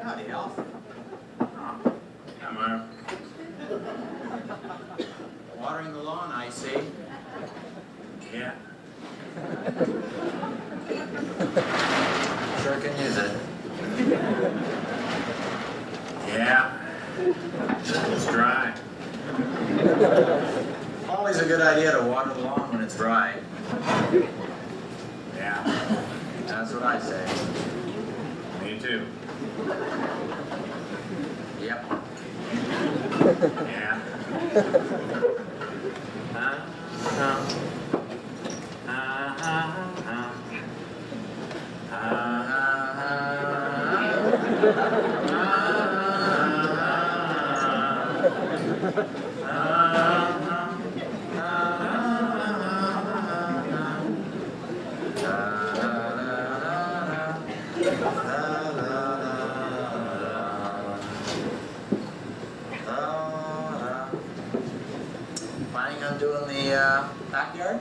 Howdy, Alf. Come on. Watering the lawn, I see. Yeah. Sure can use it. Yeah. It's dry. Always a good idea to water the lawn when it's dry. Yeah. That's what I say. Me too. Yep. Yeah. Planning on doing the backyard?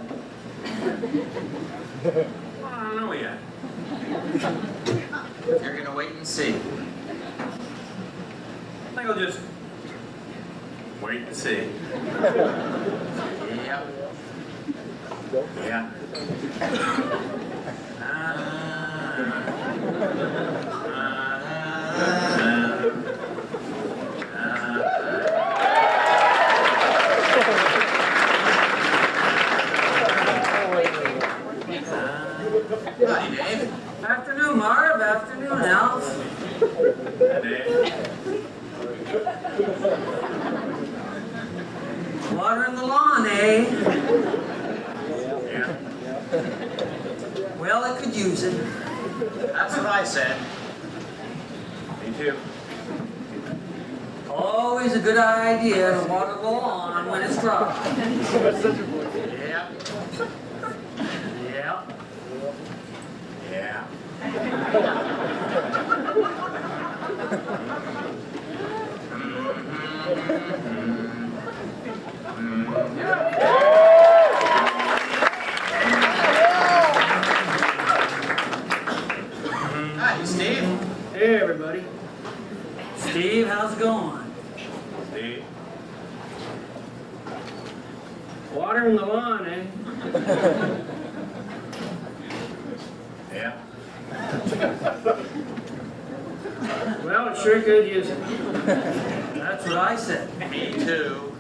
I don't know yet. You're gonna wait and see. I think I'll just wait and see. Yep. Yeah. Howdy, Dave. Afternoon, Marv. Afternoon, Alf. Watering the lawn, eh? Yeah. Well, it could use it. That's what I said. Me too. Always a good idea to water the lawn when it's dry. Yep. Yeah. Yeah. Hi, Steve. Hey, everybody. Steve, how's it going? See? Watering the lawn, eh? Yeah. Well, it sure could use it. That's what I said. Me too.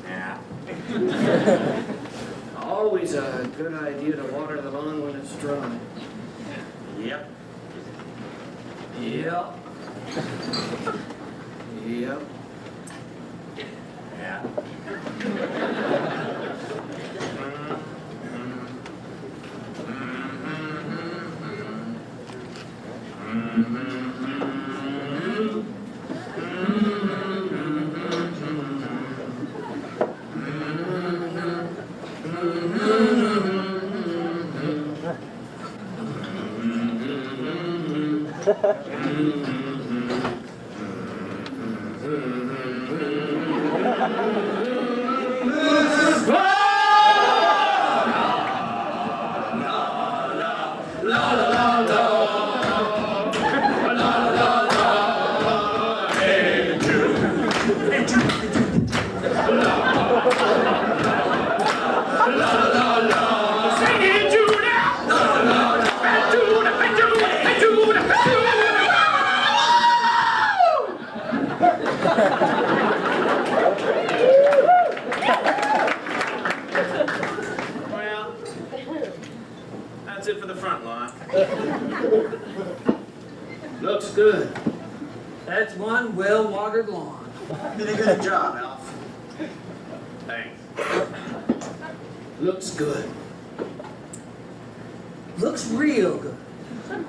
Yeah. Always a good idea to water the lawn when it's dry. Yep. Yep. Yep. Yeah. Well, that's it for the front lawn. Looks good. That's one well-watered lawn. Did a good job, Alf. Thanks. Looks good. Looks real good.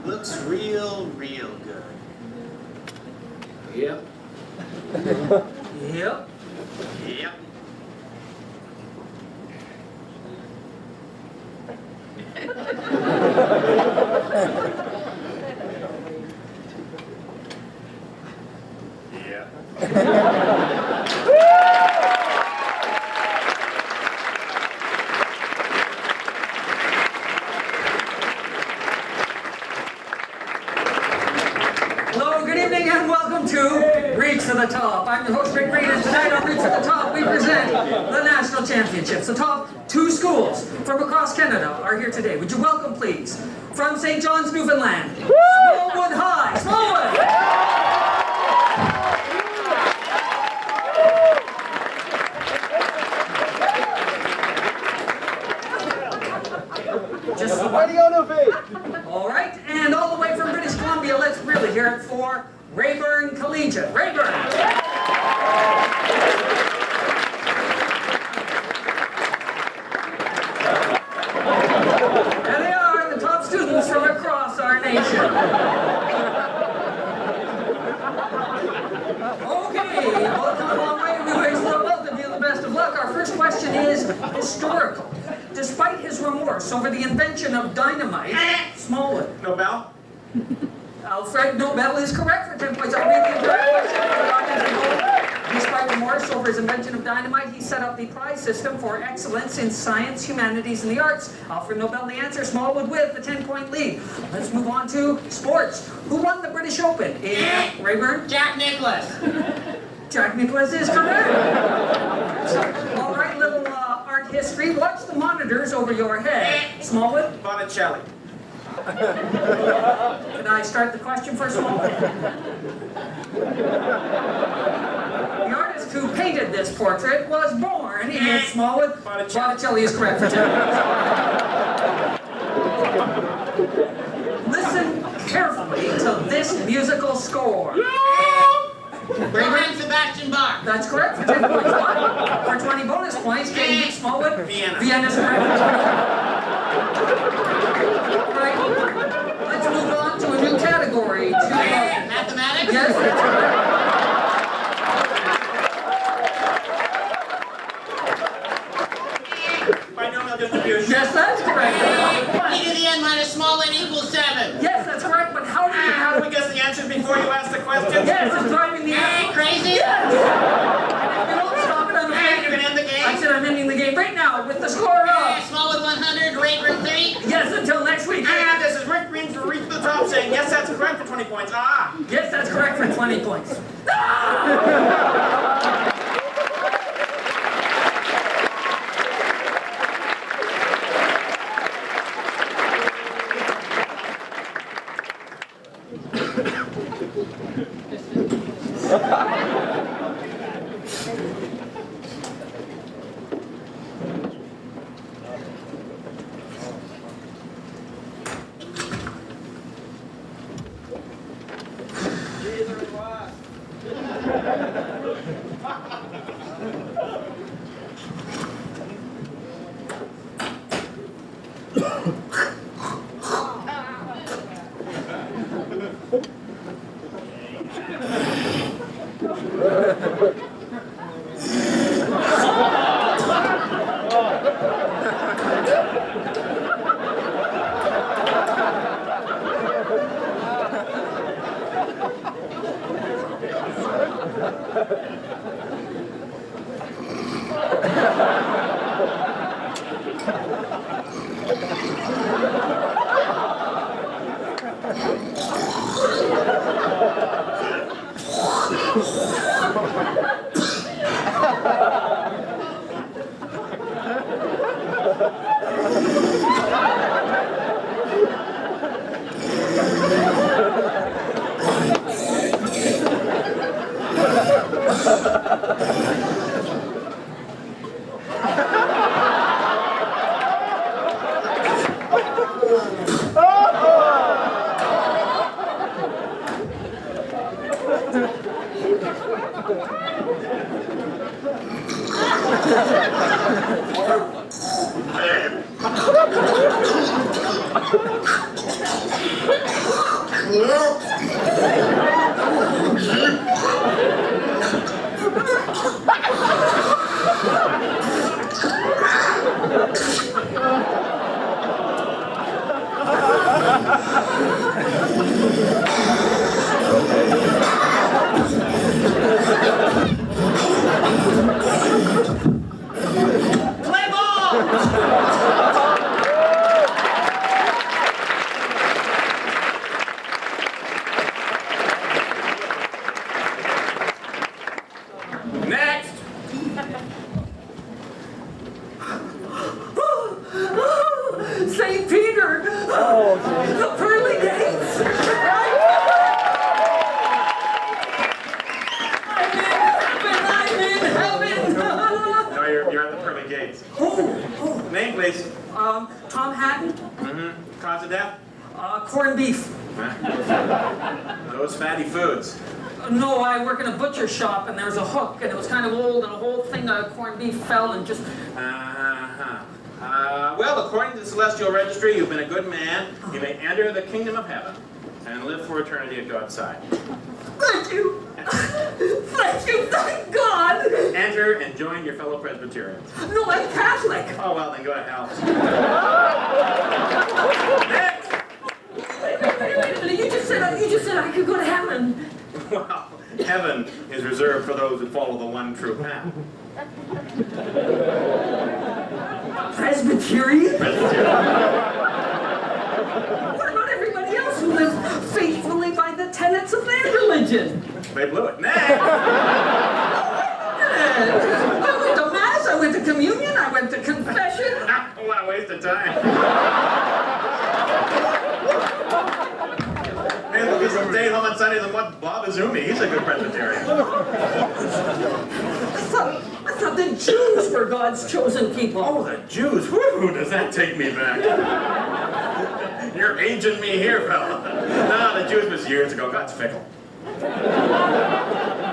Looks real good. Yep. Yep. Yep. Yeah. the top. I'm your host, Rick Reed, and tonight on Reach to the Top, we present the National Championships. The top 2 schools from across Canada are here today. Would you welcome, please, from St. John's, Newfoundland, Smallwood High. Smallwood! Just all right, and all the way from British Columbia, let's really hear it for Rayburn Collegiate. Rayburn! There they are, the top students from across our nation. Okay, well, come a long way. We wish both of you the best of luck. Our first question is historical. Despite his remorse over the invention of dynamite, Smallwood. Nobel? Alfred Nobel is correct for 10 points. I'll read the entire question. Despite remorse over his invention of dynamite, he set up the prize system for excellence in science, humanities, and the arts. Alfred Nobel, the answer. Smallwood with the 10-point lead. Let's move on to sports. Who won the British Open? Rayburn? Jack Nicklaus. Jack Nicklaus is correct. All right, little art history. Watch the monitors over your head. Smallwood? Botticelli. Can I start the question for Smallwood? The artist who painted this portrait was born in Smallwood. Botticelli is correct for 10 points. Listen carefully to this musical score. Johann Sebastian Bach. That's correct for 10 points. For 20 bonus points, can you get Smallwood? Vienna. Vienna's correct. All right. Let's move on to a new category. Mathematics? Yes, that's correct. Binomial distribution. Yes, that's correct. E to the n minus small n equals 7. Yes, that's correct, but how do you How do we guess the answers before you ask the question? Yes, it's driving the Hey, crazy? Yes! And if you don't stop it, I'm You can end the game. I said I'm ending the game right now with the score of. Smallwood 100, Rayburn 3. Yes, until next week. And this is Rick Green for Reach to the Top saying, yes, that's correct for 20 points. Ah! Yes, that's correct for 20 points. Name, please. Tom Hatton. Mm-hmm. Cause of death? Corned beef. Those fatty foods. No, I work in a butcher shop, and there was a hook, and it was kind of old, and a whole thing of corned beef fell and just... Well, according to the Celestial Registry, you've been a good man. You may enter the kingdom of heaven and live for eternity at God's side. Thank you! Thank you, thank God! Enter and join your fellow Presbyterians. No, I'm Catholic! Oh, well, then go to hell. Next! Wait, you just said I could go to heaven. Well, heaven is reserved for those who follow the one true path. Presbyterian? Presbyterian. What about everybody else who lives faithfully by the tenets of their religion? They blew it. Next! I went to Mass, I went to Communion, I went to Confession. What a waste of time. Hey, look, he's staying home on Sundays and what? Bob Izumi. He's a good Presbyterian. I thought the Jews were God's chosen people. Oh, the Jews. Woo, does that take me back? You're aging me here, fella. No, the Jews was years ago. God's fickle.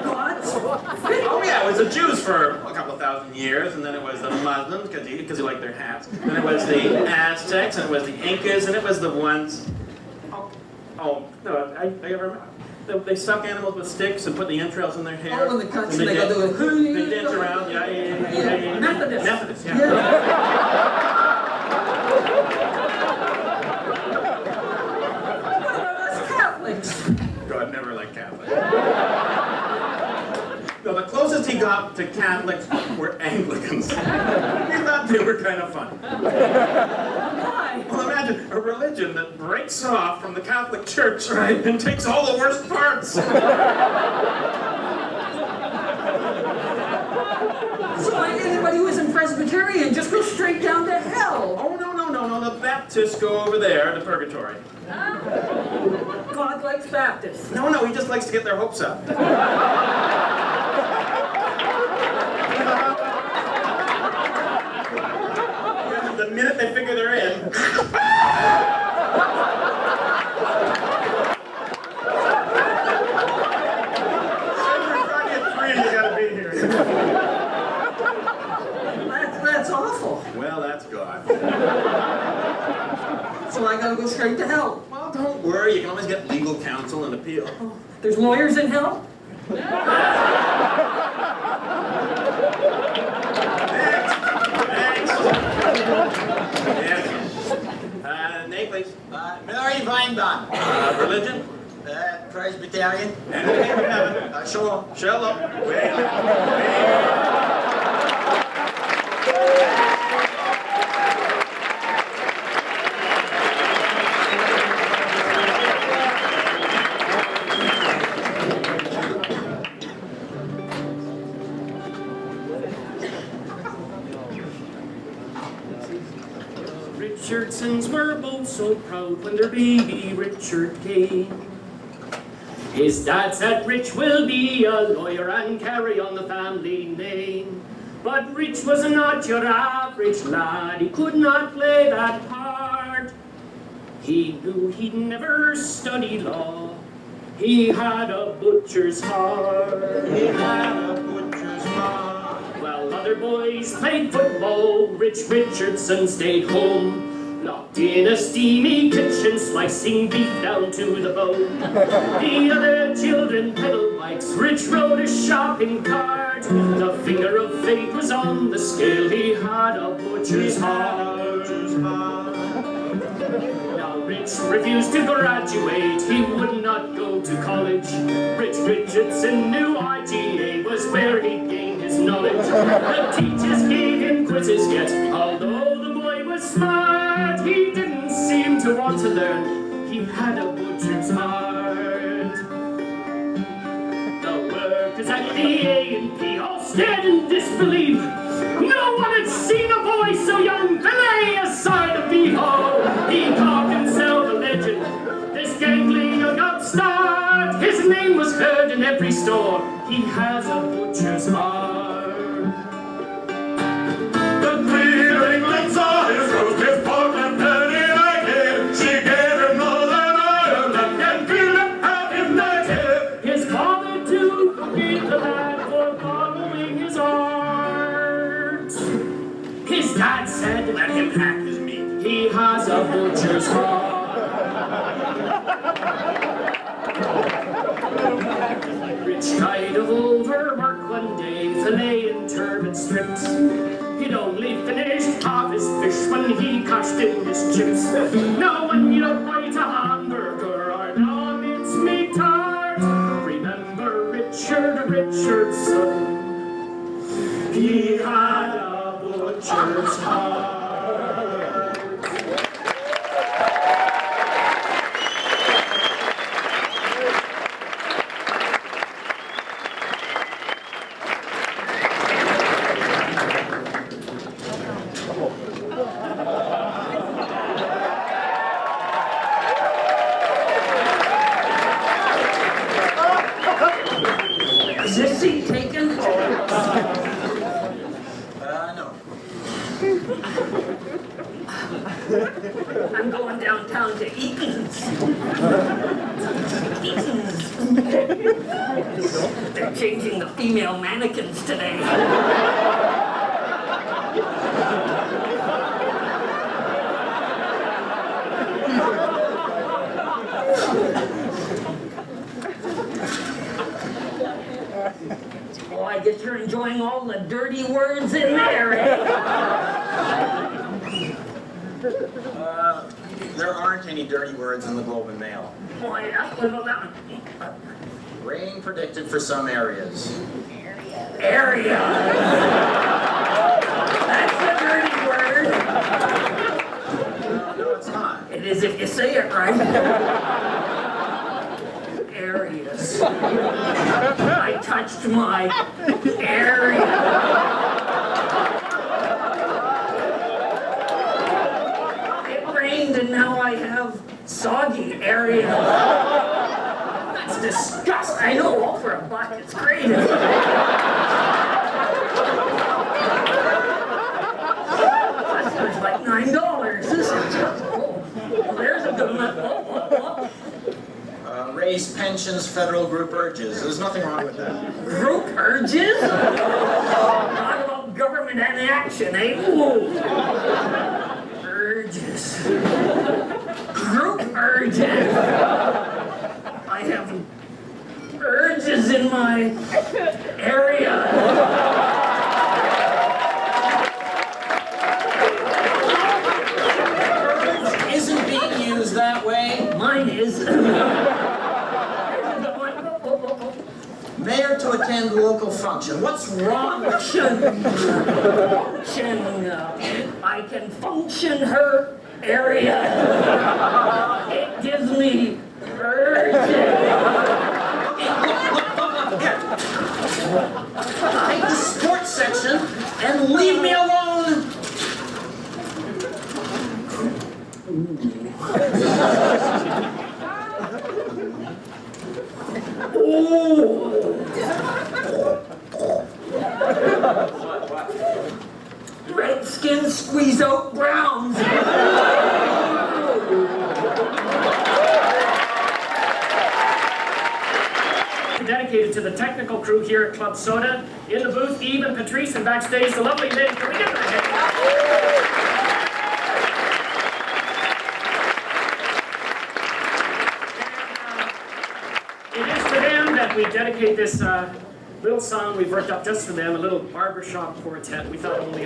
God's fickle? Oh, yeah, it was the Jews for a couple of thousand years, and then it was the Muslims, because he liked their hats. Then it was the Aztecs, and it was the Incas, and it was the ones... Oh, no, I ever... They stuck animals with sticks and put the entrails in their hair. Oh, in the country they got the... They dance around, yeah. Methodist. Methodist, yeah. What about us Catholics? God never liked Catholics. No, the closest he got to Catholics were Anglicans. He thought they were kind of funny. Why? Well, imagine a religion that breaks off from the Catholic Church, right, and takes all the worst parts. So anybody who isn't Presbyterian just goes straight down to hell. Oh, no. The Baptists go over there to purgatory. God likes Baptists. No, he just likes to get their hopes up. The minute they figure they're in... That's awful. Well, that's God. So I gotta go straight to hell. Well, don't worry. You can always get legal counsel and appeal. Oh, there's lawyers in hell? Next. Yes. Name, please. Mary Weinbaum. Religion? Presbyterian. And the name of heaven? Sure. Shalom. Wait. Richardsons were both so proud when their baby Richard came. His dad said Rich will be a lawyer and carry on the family name. But Rich was not your average lad, he could not play that part. He knew he'd never study law, he had a butcher's heart. He had a butcher's heart. While other boys played football, Rich Richardson stayed home. Locked in a steamy kitchen, slicing beef down to the bone. The other children pedaled bikes, Rich rode a shopping cart. The finger of fate was on the scale, he had a butcher's heart. Now Rich refused to graduate, he would not go to college. Rich Richardson knew IGA was where he'd gain his knowledge. The teachers gave him quizzes yet, although the boy was smart, he didn't seem to want to learn. He had a butcher's heart. The workers at the A&P all stared in disbelief. No one had seen a boy so young, fillet a side of beef-o. He called himself a legend, this gangly young upstart. His name was heard in every store. He has a butcher's heart. The queer England's all His dad said, let him hack his meat. he has a butcher's heart. Rich died of overwork one day, filleting turbot strips. He'd only finished half his fish when he cashed in his chips. Now when you bite a hamburger or a mincemeat tart, remember Richard Richardson. He had a butcher's heart. Is this seat taken? No. I'm going downtown to Eaton's. Eaton's. They're changing the female mannequins today. Oh, I guess you're enjoying all the dirty words in there, eh? There aren't any dirty words in the Globe and Mail. Oh, yeah, what about that one? Rain predicted for some areas. Area. That's a dirty word. No, it's not. It is if you say it right. Areas. I touched my area. It rained and now I have soggy area. That's disgusting. I know, all for a buck. It's great. That sounds like $9. This is just, oh, well, there's a good one. Oh. Raise pensions, federal group urges. There's nothing wrong with that. Group urges? Not about government inaction, eh? Ooh. Urges. Group urges. I have urges in my area. Urge isn't being used that way. Mine is. Mayor to attend local function. What's wrong with Function. I can function her area. It gives me urges. Take the sports section and leave me alone. Redskins squeeze out Browns. Dedicated to the technical crew here at Club Soda. In the booth, Eve and Patrice, and backstage, the lovely Lynn. Can we get them again? It is to them that we dedicate this little song we've worked up just for them, a little barbershop quartet. We thought only.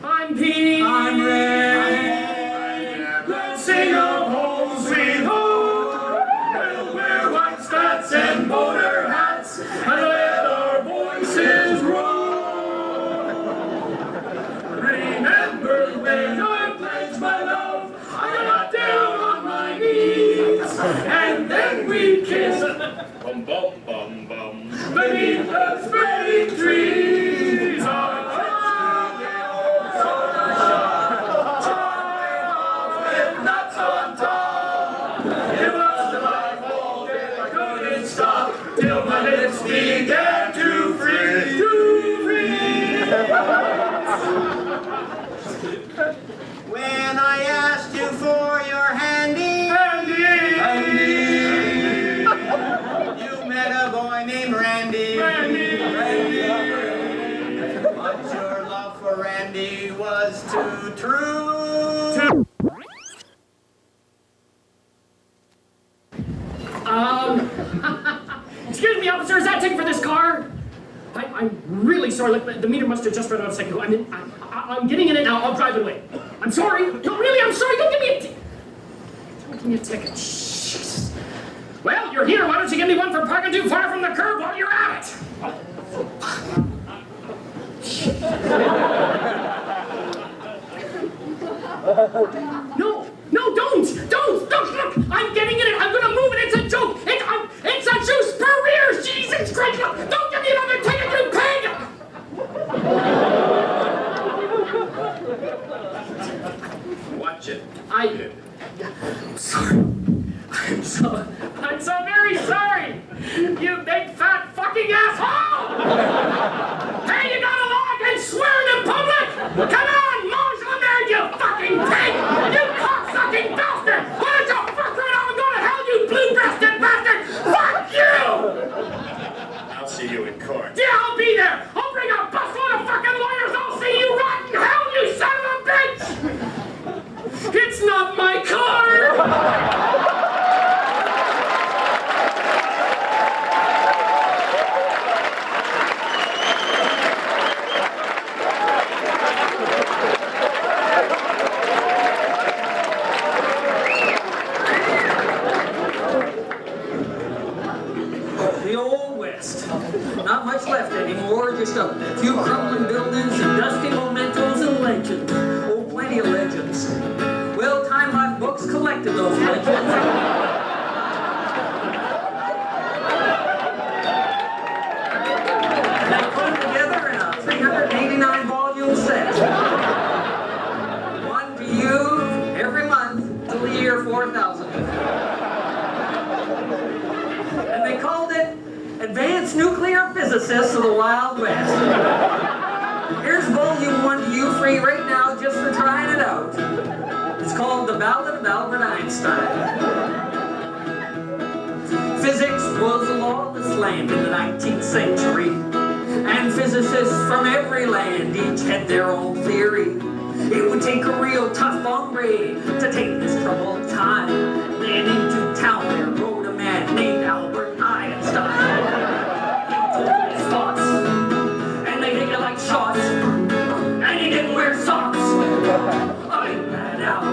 I'm Pete. I'm Ray. Let's sing of home sweet home. We'll wear white spats and motor hats and let our voices roll. Remember when I pledged my love, I got down on my knees, and then we kissed bum bum bum bum beneath the spreading trees. Till my lips began to freeze, When I asked you for your handy, Handy, me, officer. Is that ticket for this car? I'm really sorry. Look, the meter must have just run out a second ago. I'm getting in it now. I'll drive it away. I'm sorry. No, really, I'm sorry. Don't give me a ticket. Don't give me a ticket. Jesus. Well, you're here. Why don't you give me one for parking too far from the curb while you're at it? No, don't, look, I'm getting in it, I'm gonna move it, it's a joke, it's a juice per rear, Jesus Christ, look, don't give me another ticket, you pig! Watch it. I'm sorry, I'm so very sorry, you big fat fucking asshole! Hey, you got a law against swearing in public? Come on, mange la merde, you fucking pig! You cocksucking bastard! Why don't you fuck right off and go to hell, you blue-breasted bastard! Fuck you! I'll see you in court. Yeah, I'll be there! I'll bring a busload of fucking lawyers! I'll see you rot in hell, you son of a bitch! It's not my car! Not much left anymore, just a few crumbling buildings and dusty mementos and legends. Oh, plenty of legends. Well, Time Life Books collected those legends. And they put them together in a 389 volume set. One to you every month till the year 4000. And they called it Advanced Nuclear Physicists of the Wild West. Here's volume 1 to you free right now just for trying it out. It's called The Ballad of Albert Einstein. Physics was a lawless land in the 19th century. And physicists from every land each had their own theory. It would take a real tough hombre to take this troubled time. Then into town there rode a man named Albert Einstein. He told his thoughts, and they hit you like shots, and he didn't wear socks. I ain't bad out. I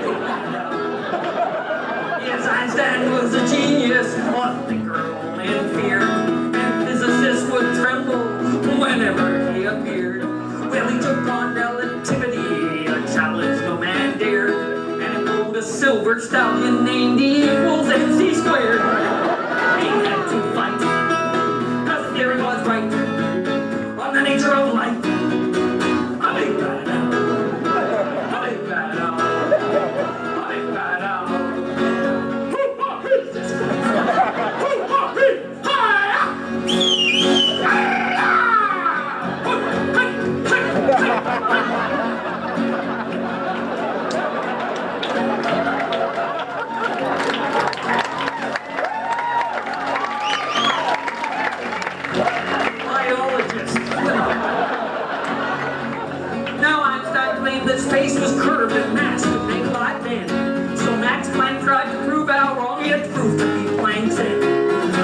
ain't bad out. Yes, Einstein was a genius, a thinker only in fear, and physicists would tremble whenever he appeared. Well, he took on relativity, a challenge no man dared, and it rode a silver stallion named E equals MC squared. He had to fight, cause the theory was right, on the nature of life. I ain't bad out. I ain't bad out. I ain't bad out. Now Einstein claimed that space was curved and mass could make light bend. So Max Planck tried to prove how wrong he had proved to be Planck said.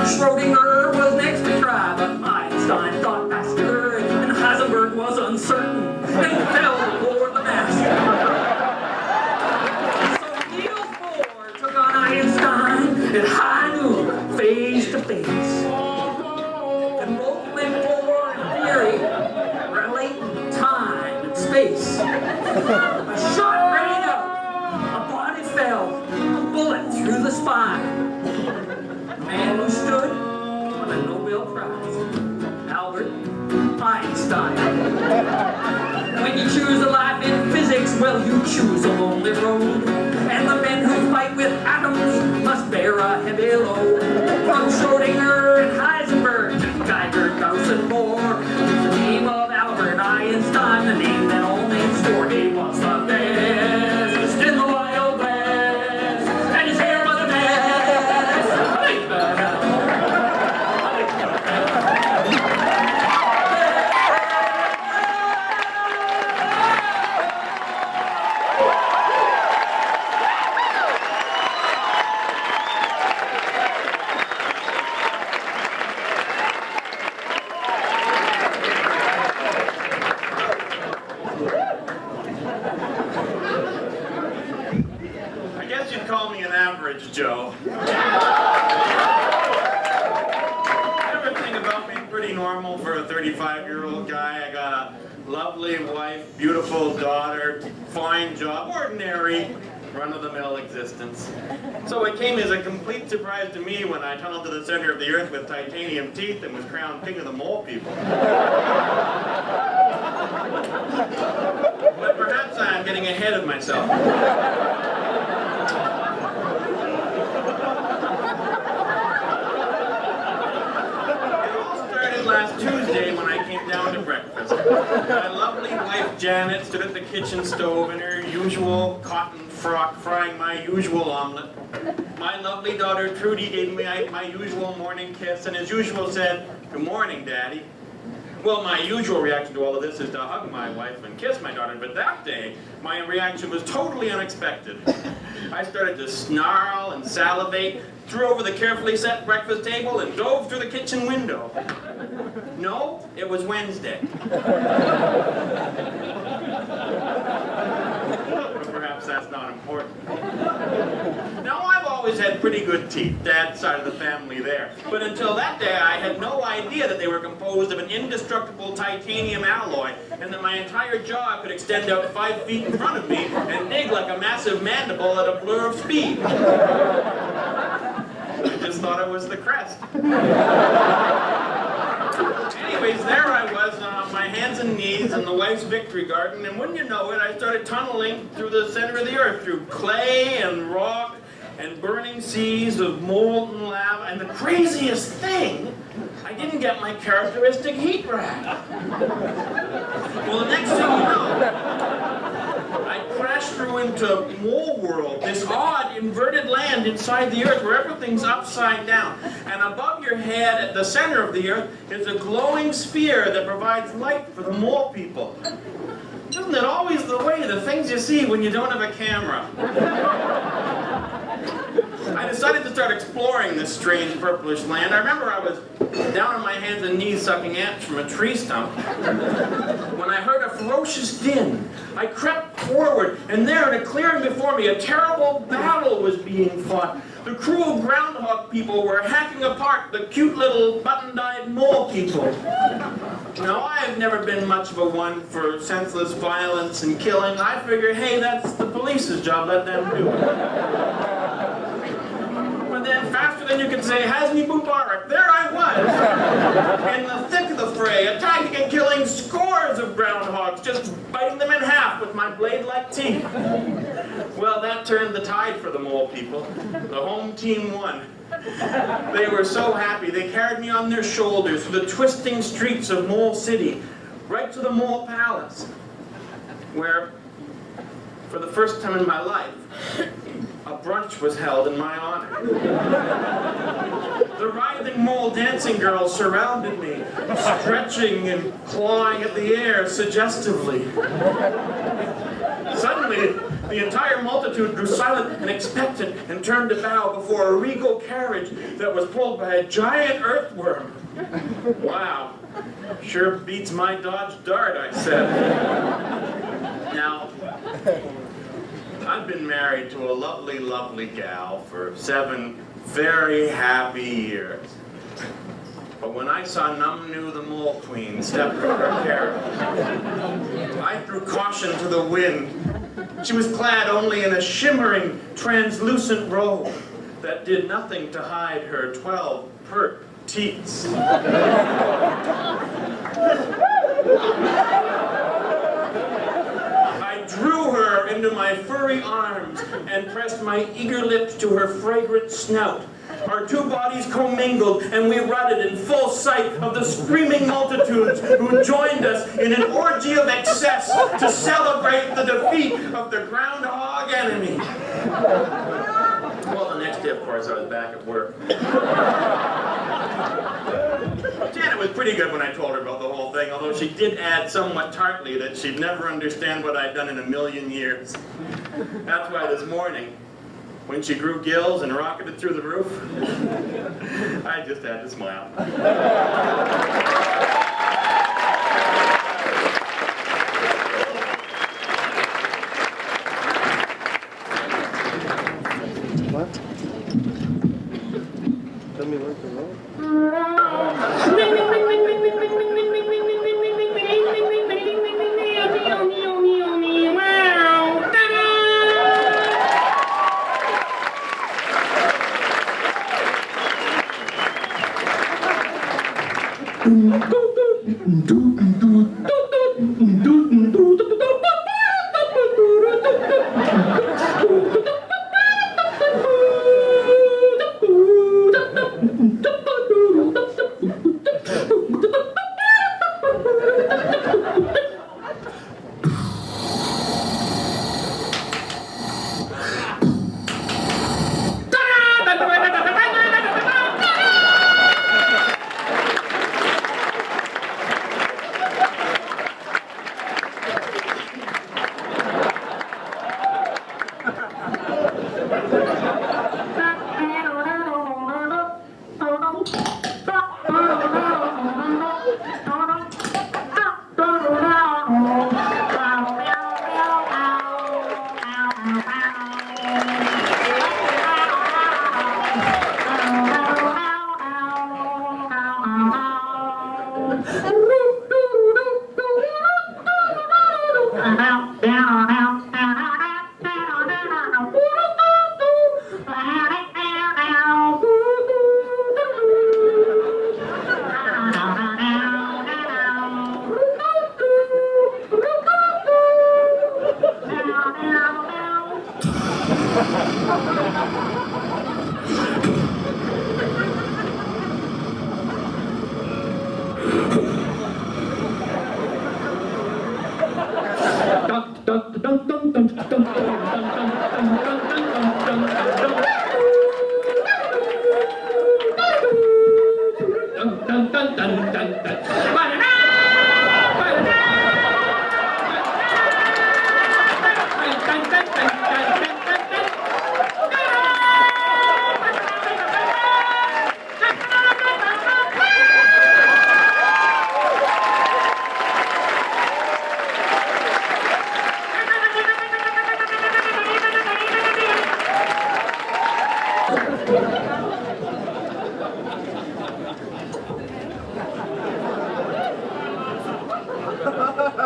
Schrodinger was next to try, but Einstein thought faster, and Heisenberg was uncertain and fell before the mass. So Niels Bohr took on Einstein at high noon, face to face. And both went forward in theory, relate time and space. A shot rang out, a body fell, a bullet through the spine. The man who stood won a Nobel Prize, Albert Einstein. When you choose a life in physics, well, you choose a lonely road. And the men who fight with atoms must bear a heavy load. From Schrodinger and Heisenberg to Geiger, Gauss, and Bohr, the name of Albert Einstein, the name that all men swore he was the best in the Wild West, and his hair was a mess. Think about it. 35-year-old guy. I got a lovely wife, beautiful daughter, fine job, ordinary, run-of-the-mill existence. So it came as a complete surprise to me when I tunneled to the center of the earth with titanium teeth and was crowned king of the mole people. But perhaps I'm getting ahead of myself. Last Tuesday when I came down to breakfast. My lovely wife Janet stood at the kitchen stove in her usual cotton frock frying my usual omelet. My lovely daughter Trudy gave me my usual morning kiss and as usual said, "Good morning, Daddy." Well, my usual reaction to all of this is to hug my wife and kiss my daughter, but that day, my reaction was totally unexpected. I started to snarl and salivate, threw over the carefully set breakfast table, and dove through the kitchen window. No, it was Wednesday. But perhaps that's not important. Now, I've always had pretty good teeth, Dad's side of the family there. But until that day, I had no idea that they were composed of an indestructible titanium alloy, and that my entire jaw could extend out 5 feet in front of me and dig like a massive mandible at a blur of speed. I just thought it was the crest. Anyways, there I was on my hands and knees in the wife's victory garden, and wouldn't you know it, I started tunneling through the center of the earth, through clay and rock and burning seas of molten lava, and the craziest thing, I didn't get my characteristic heat rack. Well, the next thing you know, I crashed through into Mole World, this odd inverted land inside the earth where everything's upside down. And above your head, at the center of the earth, is a glowing sphere that provides light for the mole people. Isn't it always the way, the things you see when you don't have a camera? I decided to start exploring this strange purplish land. I remember I was down on my hands and knees sucking ants from a tree stump when I heard a ferocious din. I crept forward, and there in a clearing before me, a terrible battle was being fought. The cruel groundhog people were hacking apart the cute little button-eyed mole people. Now, I have never been much of a one for senseless violence and killing. I figured, hey, that's the police's job, let them do it. But then, faster than you can say, Hasni Mubarak, there I was, in the thick of the fray, attacking and killing scores of groundhogs, just biting them in half with my blade-like teeth. Well, that turned the tide for the mole people. The home team won. They were so happy, they carried me on their shoulders through the twisting streets of Mole City, right to the Mole Palace, where, for the first time in my life, a brunch was held in my honor. The writhing mole dancing girls surrounded me, stretching and clawing at the air suggestively. Suddenly, the entire multitude grew silent and expectant and turned to bow before a regal carriage that was pulled by a giant earthworm. Wow, sure beats my Dodge Dart, I said. Now, I've been married to a lovely, lovely gal for 7 very happy years. But when I saw Numnu the Mole Queen step from her carriage, I threw caution to the wind. She was clad only in a shimmering, translucent robe that did nothing to hide her 12 pert teats. I drew her into my furry arms and pressed my eager lips to her fragrant snout. Our two bodies commingled, and we rutted in full sight of the screaming multitudes who joined us in an orgy of excess to celebrate the defeat of the groundhog enemy. Well, the next day, of course, I was back at work. Janet was pretty good when I told her about the whole thing, although she did add somewhat tartly that she'd never understand what I'd done in a million years. That's why this morning, when she grew gills and rocketed through the roof, I just had to smile. What? Tell me where to go.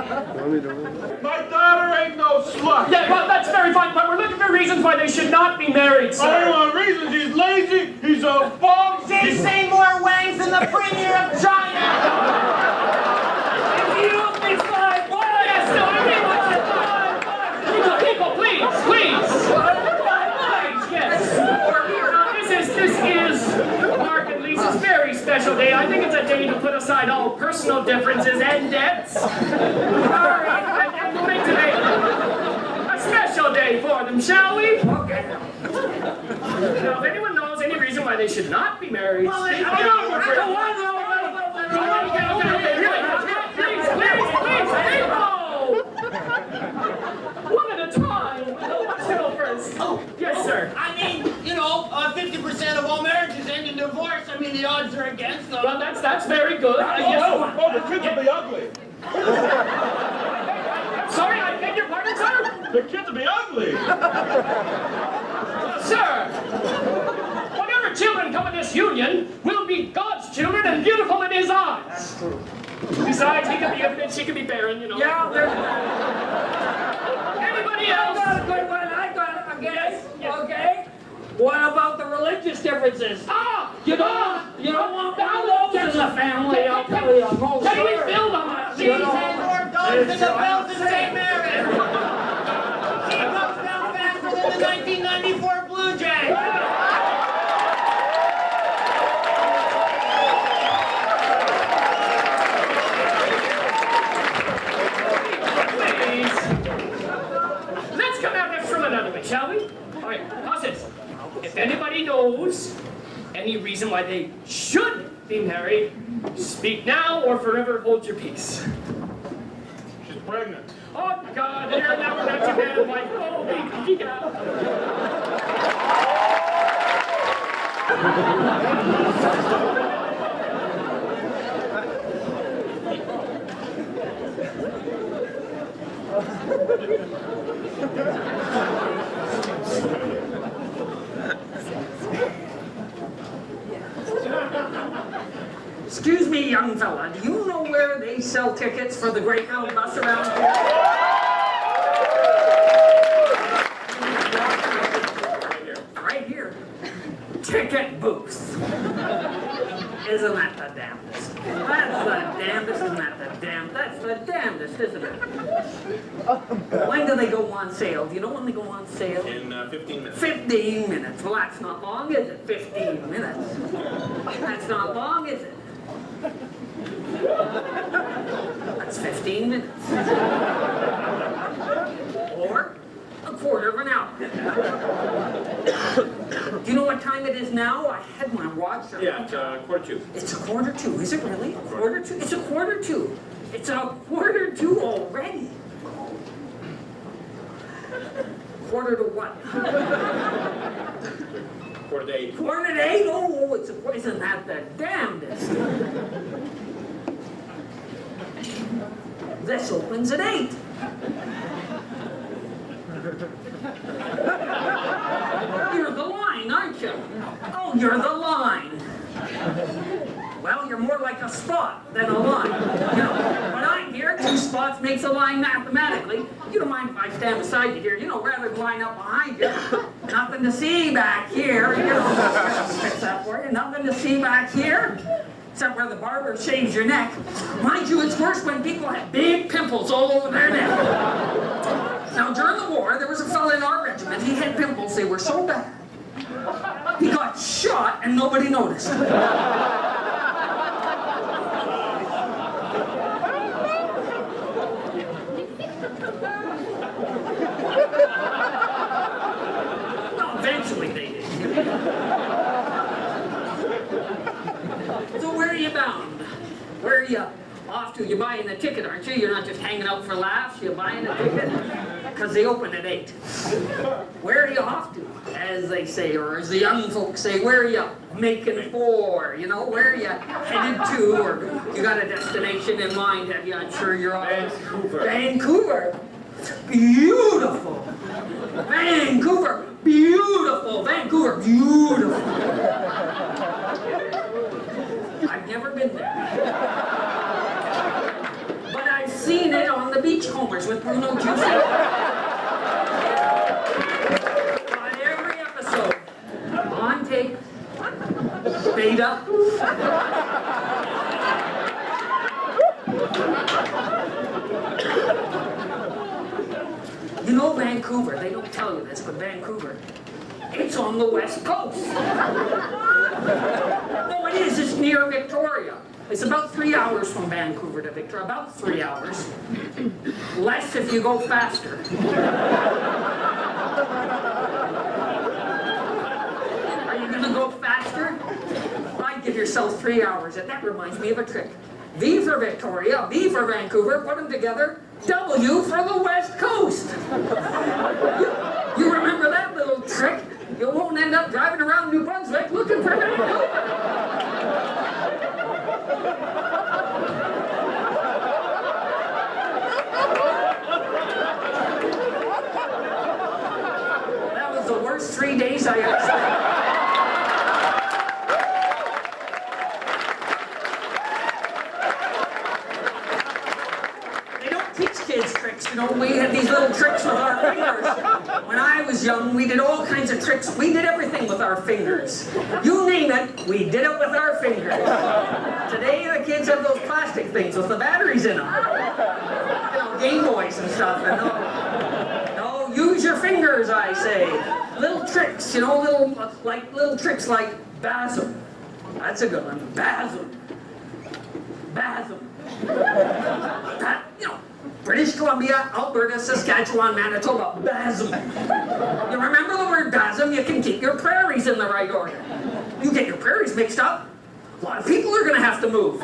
My daughter ain't no slut. Yeah, well, that's very fine, but we're looking for reasons why they should not be married, sir. I don't want reasons. He's lazy. He's a bum. She's seen more wangs than the Premier of China. If you don't think five, why? Yes, no, I mean, what's it? People, please, please. Please, yes. This is Mark and Lisa's very special day. I think it's a day to put aside all personal differences and debts. And we'll make today a special day for them, shall we? Okay. Now, if anyone knows any reason why they should not be married, Well, speak I now. don't Please, one at a time. Let's go first. Yes, sir. I mean, you know, 50% of all marriages end in divorce. I mean, the odds are against them. Well, that's very good. The kids will be ugly. Sorry, I beg your pardon, sir? The kids will be ugly. Sir, whatever children come in this union will be God's children and beautiful in his eyes. Besides, he could be impotent, she could be barren, you know. Yeah, there's... Anybody I else? got a good one. I got it again. Yes. Okay. What about the religious differences? You don't want one of those in the family, I'll tell you. No, Can we sir. build on that? She's had more dogs than the bells in St. Mary. She goes down faster than the 1994 Blue Jays. Please. Let's come at this from another way, shall we? All right, how's this? If anybody knows any reason why they should be married, speak now or forever hold your peace. She's pregnant. Oh, God, here, now we're not too bad. Like, oh, baby, yeah. Excuse me, young fella, do you know where they sell tickets for the Greyhound bus around here? Right here. Ticket booth. Isn't that the damnedest? That's the damnedest, isn't that the damnedest? That's the damnedest, isn't it? When do they go on sale? Do you know when they go on sale? In 15 minutes. 15 minutes. Well, that's not long, is it? 15 minutes. That's not long, is it? That's 15 minutes. Or a quarter of an hour. Do you know what time it is now? I had my watch. Yeah, it's quarter two. It's a quarter two. Is it really? A quarter two? It's a quarter two. It's a quarter two already. Quarter to what? Quarter to 8. Quarter to 8? Oh, it's a, isn't that the damnedest? This opens at 8. You're the line, aren't you? Oh, you're the line. Well, you're more like a spot than a line. You know, when I'm here, 2 spots makes a line mathematically. You don't mind if I stand beside you here, you know, rather than line up behind you. Nothing to see back here, you know. Fix that for you. Nothing to see back here. Except where the barber shaves your neck. Mind you, it's worse when people have big pimples all over their neck. Now, during the war, there was a fellow in our regiment. He had pimples. They were so bad. He got shot and nobody noticed. No, eventually they did. So where are you bound? Where are you off to? You're buying a ticket, aren't you? You're not just hanging out for laughs. You're buying a ticket because they open at 8. Where are you off to? As they say, or as the young folks say, where are you making for? You know, where are you headed to? Or you got a destination in mind, have you? I'm sure you're off. Vancouver. Vancouver. Beautiful. Vancouver. Beautiful. Vancouver. Beautiful. I've never been there. But I've seen it on the Beachcombers with Bruno Juicy. On every episode. On tape. Beta. You know Vancouver, they don't tell you this, but Vancouver, it's on the west coast. No, it is. It's near Victoria. It's about 3 hours from Vancouver to Victoria. About 3 hours. Less if you go faster. Are you going to go faster? I'd give yourself 3 hours. And that reminds me of a trick. V for Victoria, V for Vancouver, put them together. W for the West Coast. You remember that little trick? You won't end up driving around New Brunswick looking for Vancouver. That was the worst 3 days I ever spent. You know, we had these little tricks with our fingers. When I was young, we did all kinds of tricks. We did everything with our fingers. You name it, we did it with our fingers. Today, the kids have those plastic things with the batteries in them. You know, Game Boys and stuff. And no, use your fingers, I say. Little tricks, you know, little tricks like BASM. That's a good one. BASM. BASM. You know, British Columbia, Alberta, Saskatchewan, Manitoba, BASM. You remember the word BASM, you can keep your prairies in the right order. You get your prairies mixed up, a lot of people are going to have to move.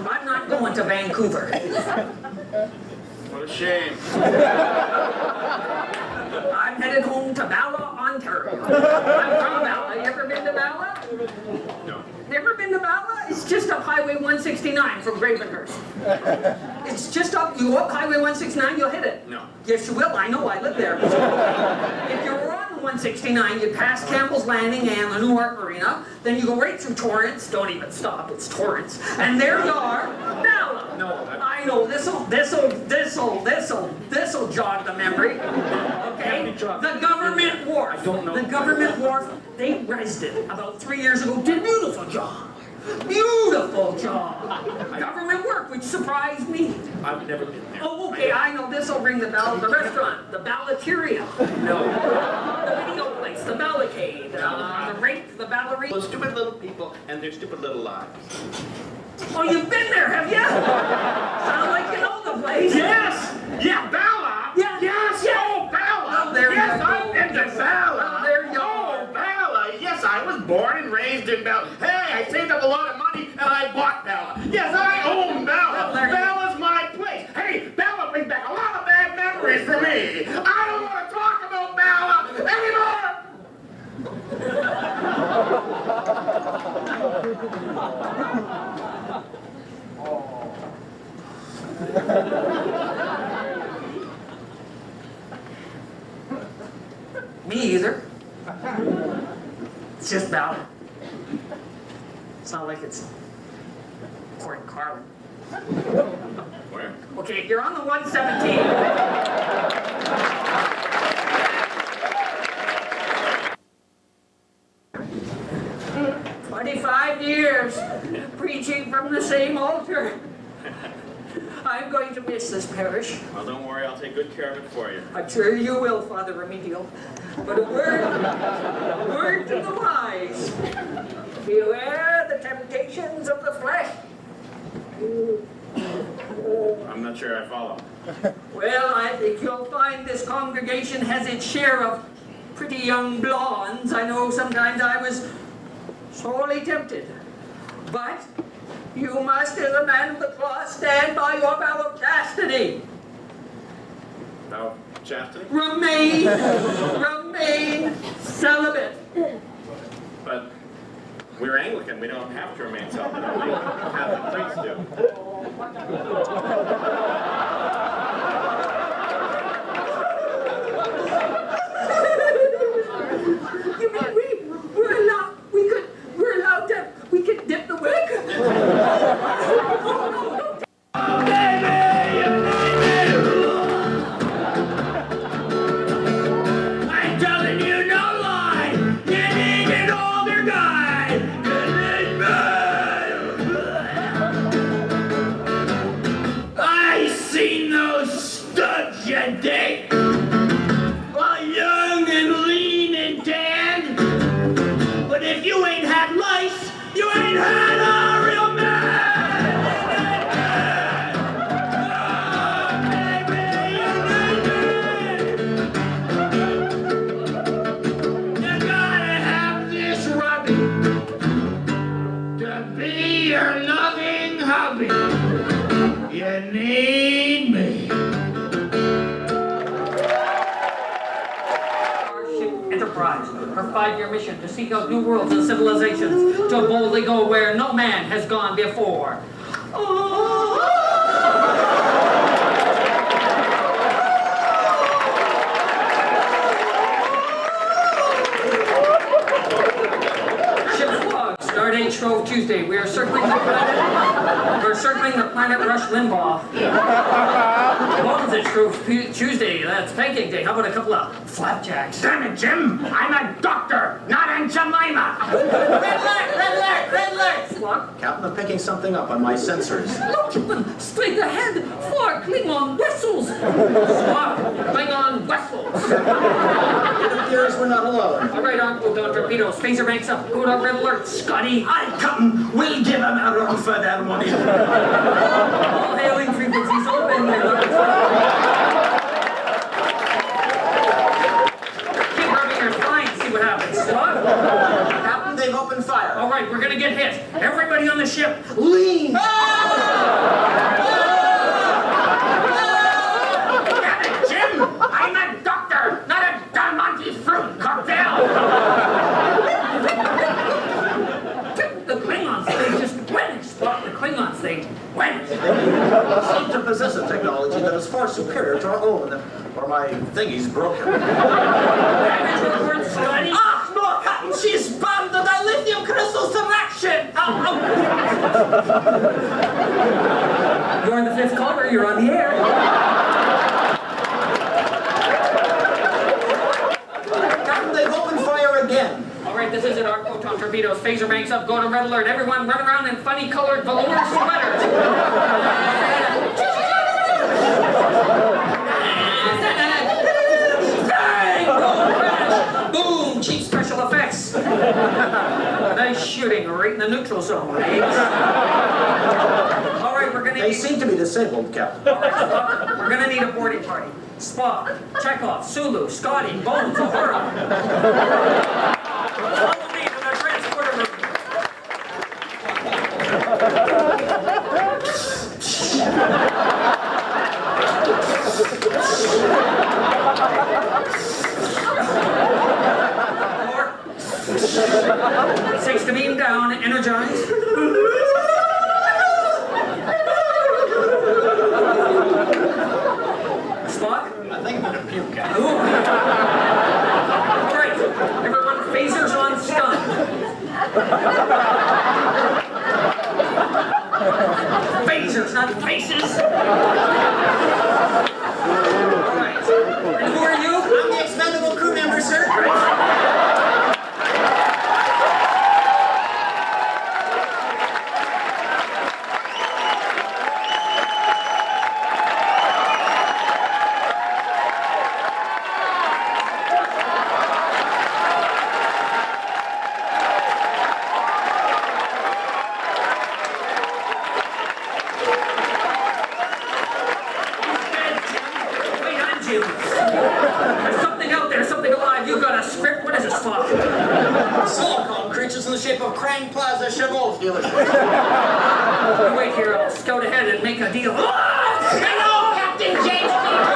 I'm not going to Vancouver. What a shame. I'm headed home to Bala, Ontario. I'm from Bala. You ever been to Bala? No. Never been to Bala? It's just up Highway 169 from Gravenhurst. It's just up, you go up Highway 169, you'll hit it. No. Yes, you will. I know, I live there. If you were on 169, you'd pass Campbell's Landing and the Newark Marina, then you go right through Torrance. Don't even stop, it's Torrance. And there you are, Bala. I know, this'll jog the memory. Okay? The government wharf. I don't know. The government wharf, they raised it about 3 years ago. Did a beautiful job. Beautiful job. Government work, which surprised me. I've never been there. Oh, okay, I know this'll ring the bell. The restaurant, the Ballateria. No. The video place, the Ballacade. The rape, the ballerina. Those stupid little people and their stupid little lives. Oh, you've been there, have you? Sound like you know the place. Yes! Yeah, Bella! Yeah. Yes! Yeah. Oh, Bella! Oh, there you yes, go. I've been to Bella! Oh, there you go. Oh, Bella! Yes, I was born and raised in Bella. Hey, I saved up a lot of money and I bought Bella. Yes, I own Bella. Well, there you go. Bella's my place. Hey, Bella brings back a lot of bad memories for me. I don't want to talk about Bella anymore! Me either. It's just Bella. It's not like it's Port Carlin. Where? Okay, you're on the 117. 25 years preaching from the same altar. I'm going to miss this parish. Well, don't worry, I'll take good care of it for you. I'm sure you will, Father Remedial. But a word to the wise. Beware the temptations of the flesh. I'm not sure I follow. Well, I think you'll find this congregation has its share of pretty young blondes. I know sometimes I was sorely tempted. But you must, as a man of the cross, stand by your vow of chastity. Now, chastity? Remain celibate. But we're Anglican. We don't have to remain celibate. Only Catholic priests do. You mean we could dip the wick? I'm telling you no lie. You need an older guy. I seen those studs you date. All young and lean and tanned. But if you ain't had lice, you ain't had a real man. You gotta have this rubbing to be your loving hubby. You need me. Starship Enterprise, her 5-year mission to seek out new worlds and civilizations, to boldly go where no man has gone before. Ship's log, stardate Shrove Tuesday. We are circling the planet. We're circling the planet Rush Limbaugh. What was it, Shrove Tuesday? That's Pancake Day. How about a couple of flapjacks? Damn it, Jim! I'm a doctor, not Aunt Jemima! Red alert! What? Captain, I'm picking something up on my sensors. Look, straight ahead! 4 Klingon vessels! Swap! Klingon vessels! It appears we're not alone. All right, Uncle Don Torpedoes. Phaser banks up. Go to red alert, Scotty. Aye, Captain, we'll give him a run for their money. All hailing frequencies open. They're looking for... Keep rubbing your spine, see what happens. What? Captain, they've opened fire. All right, we're gonna get hit. Everybody on the ship, lean! Damn it, Jim! I'm a doctor, not a Del Monte fruit cocktail! The Klingons, they just vanished. What? The Klingons, they vanished. They seem to possess a technology that is far superior to our own, or my thingy's broken. Damage report, Scotty. Ah, no, Captain, she's bound the dilithium crystals to reaction! You're the fifth caller, you're on the air. Captain, they've opened fire again. All right, this is it. Our photon torpedoes. Phaser banks up. Go to red alert. Everyone run around in funny colored velour sweaters. Boom! Cheap special effects. Nice shooting right in the neutral zone. All right, we're gonna. They seem to be disabled, Captain. All right, Spock, we're gonna need a boarding party. Spock, Chekhov, Sulu, Scotty, Bones, Uhura. Follow me to the transporter room. Six to beam down, energize. Spock? I think I'm gonna puke, Captain. Ooh. All right, everyone, phasers on stun. Phasers, not faces. All right, and who are you? I'm the expendable crew member, sir. Wait, I'm Jim. There's something out there, something alive. You got a script? What is it, Spock? Silicone creatures in the shape of Krang Plaza Chevrolet dealership. You wait here, I'll scout ahead and make a deal. Hello, Captain James Peter.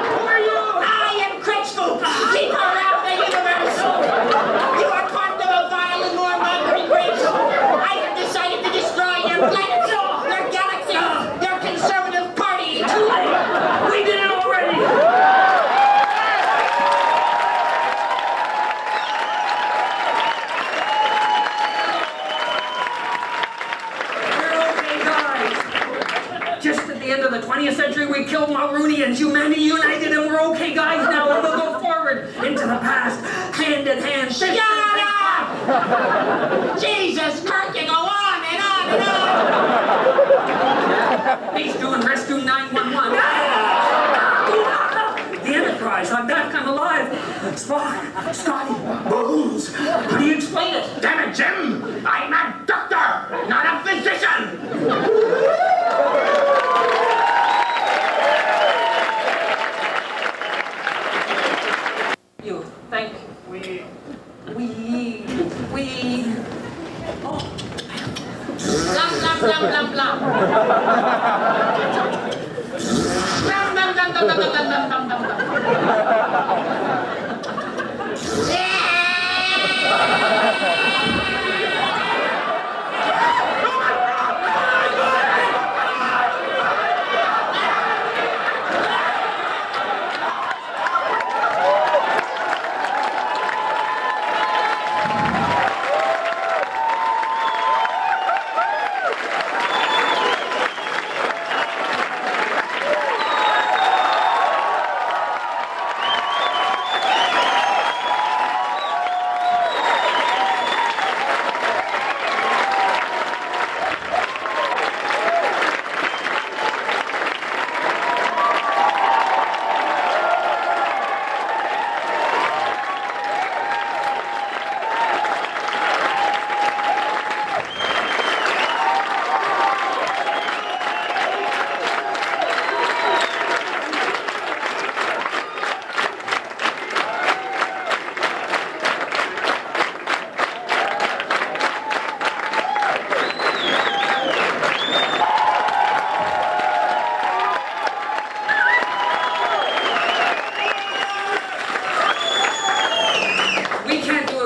Who are you? I am Kretschko, keeper of the universe. You are part of a vile and warmongering race. I have decided to destroy your planet, your galaxy, your conservative party. We did it already! We're okay, guys. Just at the end of the 20th century, we killed Mulrooney and humanity united, and we're okay, guys, now, and we'll go forward into the past, hand in hand. Shut up! Jesus Kirk, you go on and on and on. He's doing Rescue 911. The Enterprise, I'm back, I'm alive. Spock, Scotty, Bones. How do you explain it? Damn it, Jim! I'm a doctor, not a physician! You think we. Oh. Blum, blum, blum, blum, blum. Blum, blum, blum, blum, blum, blum, blum, blum, blum, blum.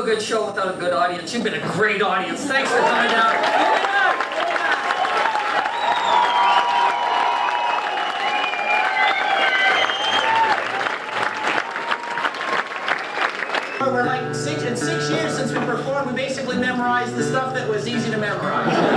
good show without a good audience. You've been a great audience. Thanks for coming out. We're like in 6 years since we performed, we basically simply memorized the stuff that was easy to memorize.